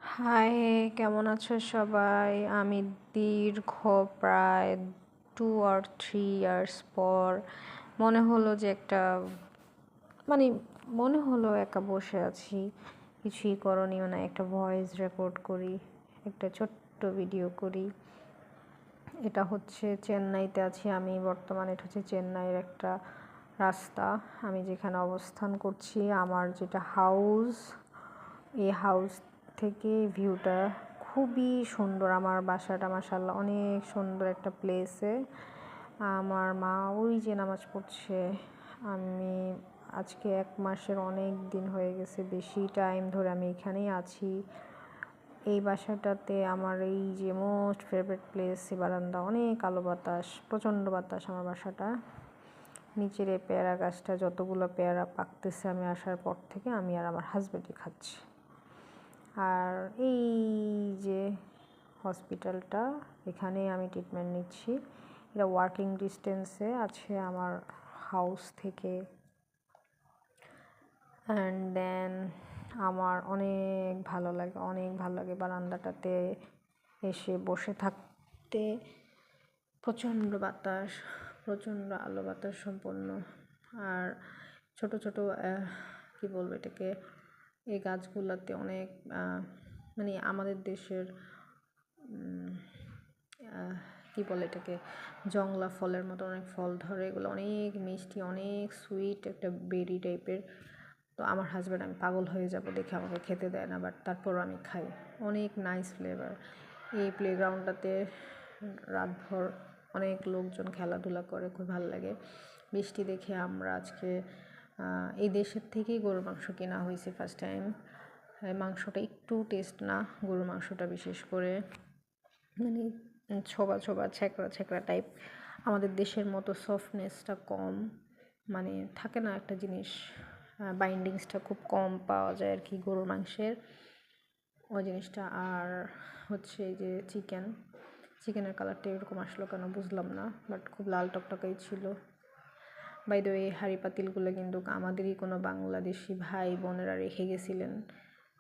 High, কেমন আছো সবাই? আমি দীর্ঘ প্রায় 2 or 3 ইয়ার্স পর মনে হলো যে মানে মনে হলো একা বসে আছি, কিছুই করণীয় না, একটা ভয়েস রেকর্ড করি, একটা ছোট্ট ভিডিও করি। এটা হচ্ছে চেন্নাইতে আছি আমি বর্তমানে। এটা হচ্ছে চেন্নাইয়ের একটা রাস্তা, আমি যেখানে অবস্থান করছি। আমার যেটা হাউস, এই হাউস থেকে ভিউটা খুবই সুন্দর। আমার বাসাটা মাশাআল্লাহ অনেক সুন্দর একটা প্লেসে। আমার মা ওই যে নামাজ পড়ছে। আমি আজকে 1 মাসের অনেক দিন হয়ে গেছে, বেশি টাইম ধরে আমি এখানেই আছি। এই বাসাটাতে আমার এই যে মোস্ট ফেভারিট প্লেস, বারান্দা, অনেক আলো বাতাস, প্রচণ্ড বাতাস আমার বাসাটা। নিচের এই পেয়ারা গাছটা যতগুলো পেয়ারা পাকতেছে আমি আসার পর থেকে, আমি আর আমার হাজব্যান্ডই খাচ্ছি। আর এই যে হসপিটালটা, এখানে আমি ট্রিটমেন্ট নিচ্ছি। এটা ওয়াকিং ডিস্টেন্সে আছে আমার হাউস থেকে। অ্যান্ড দেন আমার অনেক ভালো লাগে বারান্দাটাতে এসে বসে থাকতে। প্রচণ্ড বাতাস, প্রচণ্ড আলো বাতাস সম্পন্ন। আর ছোট ছোট কী বলবো এটাকে, এই গাছগুলোতে অনেক মানে আমাদের দেশের কী বলে এটাকে, জংলা ফলের মতো অনেক ফল ধরে। এগুলো অনেক মিষ্টি, অনেক সুইট একটা বেরি টাইপের। তো আমার হাজব্যান্ড, আমি পাগল হয়ে যাব দেখে, আমাকে খেতে দেয় না, বাট তারপরও আমি খাই। অনেক নাইস ফ্লেভার। এই প্লেগ্রাউন্ডটাতে রাতভর অনেক লোকজন খেলাধুলা করে, খুব ভালো লাগে। বৃষ্টি দেখে আমরা আজকে এই দেশের থেকেই গরুর মাংস কেনা হয়েছে ফার্স্ট টাইম। মাংসটা একটু টেস্ট না, গরুর মাংসটা বিশেষ করে মানে ছোবা ছোবা, ছ্যাঁকড়া ছ্যাঁকড়া টাইপ। আমাদের দেশের মতো সফটনেসটা কম, মানে থাকে না একটা জিনিস, বাইন্ডিংসটা খুব কম পাওয়া যায় আর কি গরুর মাংসের, ওই জিনিসটা। আর হচ্ছে এই যে চিকেনের কালারটা এরকম আসলো কেন বুঝলাম না, বাট খুব লাল টকটকাই ছিল। বাই দ্য ওয়ে, হাঁড়ি পাতিলগুলো কিন্তু আমাদেরই কোনো বাংলাদেশি ভাই বোনেরা রেখে গেছিলেন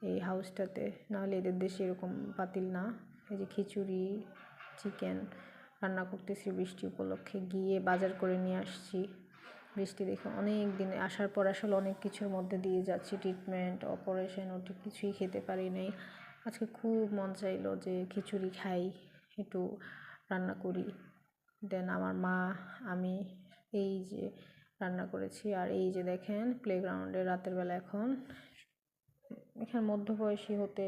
এই হাউসটাতে, নাহলে এদের দেশে এরকম পাতিল না। এই যে খিচুড়ি, চিকেন রান্না করতেছি বৃষ্টি উপলক্ষে, গিয়ে বাজার করে নিয়ে আসছি। বৃষ্টি দেখে অনেক দিনে আসার পর আসলে অনেক কিছুর মধ্যে দিয়ে যাচ্ছি, ট্রিটমেন্ট, অপারেশন, ওটি কিছুই খেতে পারি নাই। আজকে খুব মন চাইলো যে খিচুড়ি খাই, একটু রান্না করি। দেন আমার মা, আমি এই যে রান্না করেছি। আর এই যে দেখেন প্লেগ্রাউন্ডে রাতের বেলা, এখন এখানে মধ্যবয়সী হতে